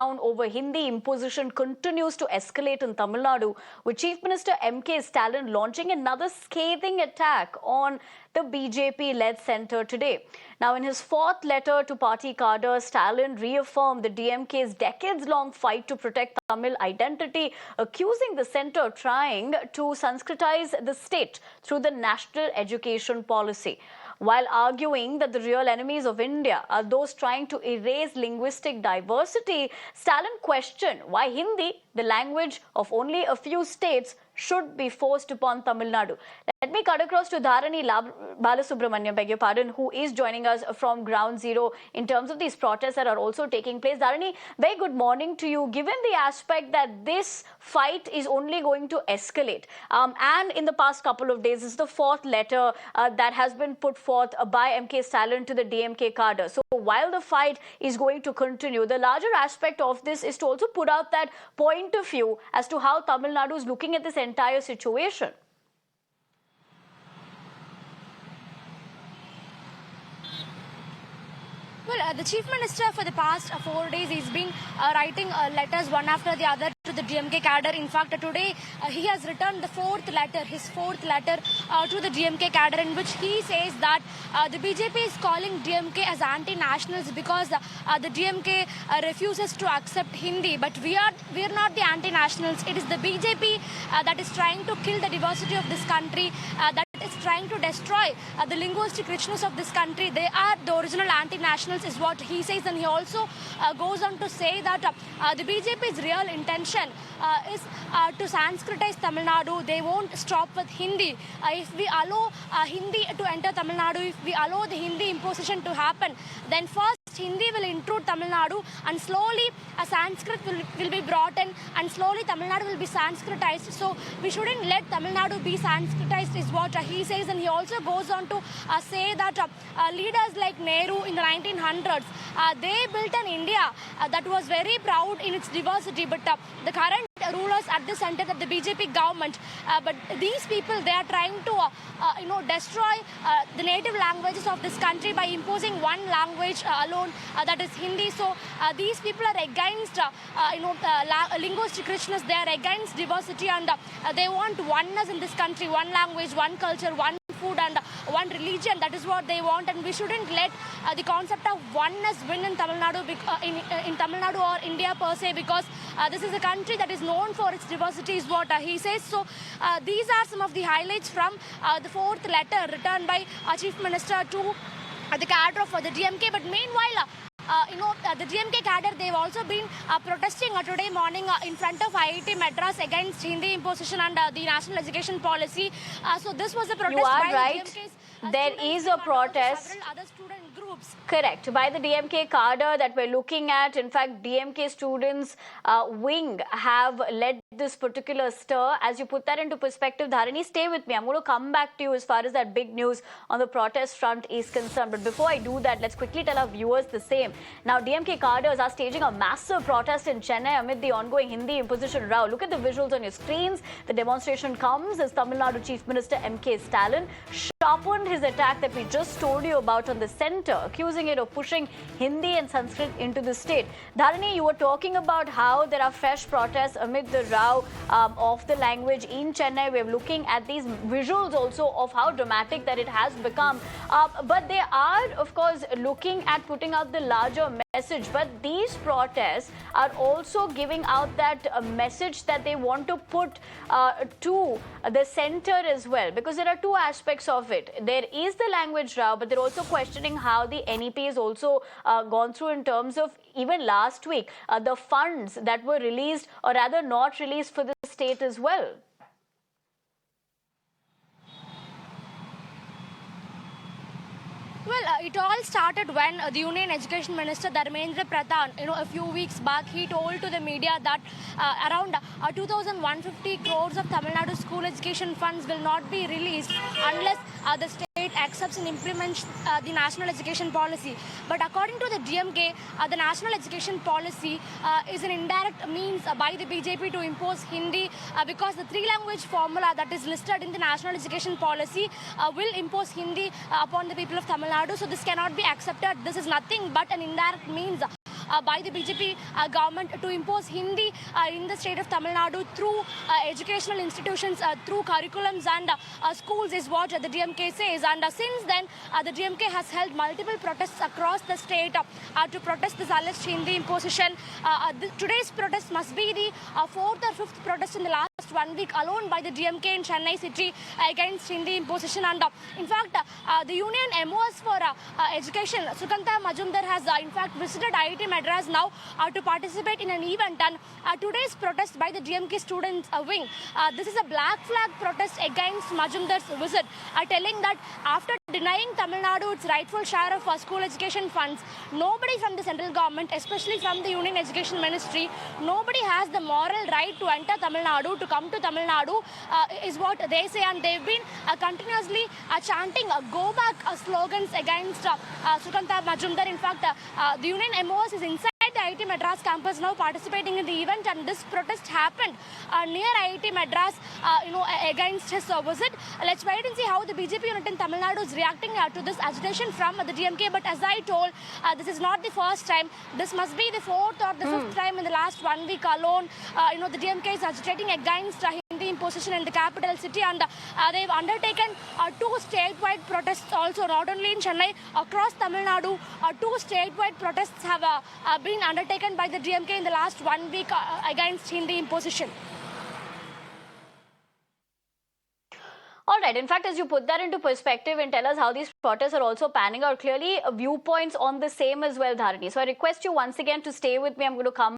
over Hindi imposition continues to escalate in Tamil Nadu, with Chief Minister MK Stalin launching another scathing attack on the BJP-led centre today. Now, in his fourth letter to party cadres, Stalin reaffirmed the DMK's decades-long fight to protect Tamil identity, accusing the centre of trying to Sanskritize the state through the national education policy. While arguing that the real enemies of India are those trying to erase linguistic diversity, Stalin questioned why Hindi, the language of only a few states, should be forced upon Tamil Nadu. Let me cut across to Dharani Balasubramaniam, beg your pardon, who is joining us from ground zero in terms of these protests that are also taking place. Dharani, very good morning to you. Given the aspect that this fight is only going to escalate, and in the past couple of days, this is the fourth letter that has been put forth by MK Stalin to the DMK cadre. So while the fight is going to continue, the larger aspect of this is to also put out that point of view as to how Tamil Nadu is looking at this entire situation. Well, the Chief Minister for the past 4 days, he's been writing letters one after the other to the DMK cadre. In fact, today he has written his fourth letter to the DMK cadre, in which he says that the BJP is calling DMK as anti-nationals because the DMK refuses to accept Hindi. But we are not the anti-nationals. It is the BJP that is trying to kill the diversity of this country, that is trying to destroy the linguistic richness of this country. They are the original anti-nationals, is what he says. And he also goes on to say that the BJP's real intention is to Sanskritize Tamil Nadu. They won't stop with Hindi. If we allow Hindi to enter Tamil Nadu, if we allow the Hindi imposition to happen, then first Hindi will intrude Tamil Nadu, and slowly Sanskrit will be brought in, and slowly Tamil Nadu will be Sanskritized. So we shouldn't let Tamil Nadu be Sanskritized, is what he says. And he also goes on to say that leaders like Nehru in the 1900s, they built an India that was very proud in its diversity, but the current rulers at the center of the BJP government, but these people, they are trying to destroy the native languages of this country by imposing one language alone, that is Hindi. So these people are against linguistic richness. They are against diversity, and they want oneness in this country, one language, one culture, one food, and one religion. That is what they want, and we shouldn't let the concept of oneness win in Tamil Nadu, in Tamil Nadu or India per se, because this is a country that is known for its diversity, is what he says. So these are some of the highlights from the fourth letter written by Chief Minister to the cadre for the DMK. But meanwhile, the DMK cadre, they've also been protesting today morning in front of IIT Madras against Hindi imposition and the national education policy. So this was a protest by right. the DMK's there is a protest. Several other student groups. Correct. By the DMK cadre that we're looking at. In fact, DMK students wing have led this particular stir. As you put that into perspective, Dharani, stay with me. I'm going to come back to you as far as that big news on the protest front is concerned. But before I do that, let's quickly tell our viewers the same. Now, DMK cadres are staging a massive protest in Chennai amid the ongoing Hindi imposition row. Look at the visuals on your screens. The demonstration comes as Tamil Nadu Chief Minister MK Stalin sharpened his attack that we just told you about on the centre, accusing it of pushing Hindi and Sanskrit into the state. Dharani, you were talking about how there are fresh protests amid the row of the language in Chennai. We're looking at these visuals also of how dramatic that it has become. But they are, of course, looking at putting out the larger message. But these protests are also giving out that message that they want to put to the centre as well, because there are two aspects of it. There is the language row, but they're also questioning how the NEP is also gone through in terms of even last week, the funds that were released, or rather not released, for the state as well. Well, it all started when the Union Education Minister Dharmendra Pradhan, a few weeks back, he told to the media that around 2,150 crores of Tamil Nadu school education funds will not be released unless the state accepts and implements the national education policy. But according to the DMK, the national education policy is an indirect means by the BJP to impose Hindi because the three-language formula that is listed in the national education policy will impose Hindi upon the people of Tamil Nadu. So this cannot be accepted. This is nothing but an indirect means by the BJP government to impose Hindi in the state of Tamil Nadu through educational institutions, through curriculums and schools is what the DMK says. And since then, the DMK has held multiple protests across the state to protest this alleged Hindi imposition. Today's protest must be the fourth or fifth protest in the last 1 week alone by the DMK in Chennai city against Hindi imposition. And in fact, the union MOS for education, Sukanta Majumdar, has in fact visited IIT Madras now to participate in an event. And today's protest by the DMK students wing, this is a black flag protest against Majumdar's visit, telling that after denying Tamil Nadu its rightful share of school education funds, nobody from the central government, especially from the Union Education Ministry, nobody has the moral right to enter Tamil Nadu, to come to Tamil Nadu, is what they say. And they've been continuously chanting go back slogans against Sukanta Majumdar. In fact, the Union MOS is inside the IIT Madras campus now participating in the event, and this protest happened near IIT Madras, against his visit. Let's wait and see how the BJP unit in Tamil Nadu is reacting to this agitation from the DMK. But as I told, this is not the first time. This must be the fourth or the fifth time in the last 1 week alone. The DMK is agitating against Hindi imposition in the capital city, and they've undertaken 2 statewide protests also, not only in Chennai, across Tamil Nadu. 2 statewide protests have been undertaken by the DMK in the last 1 week against Hindi imposition. All right. In fact, as you put that into perspective and tell us how these protests are also panning out, clearly viewpoints on the same as well, Dharani. So I request you once again to stay with me. I'm going to come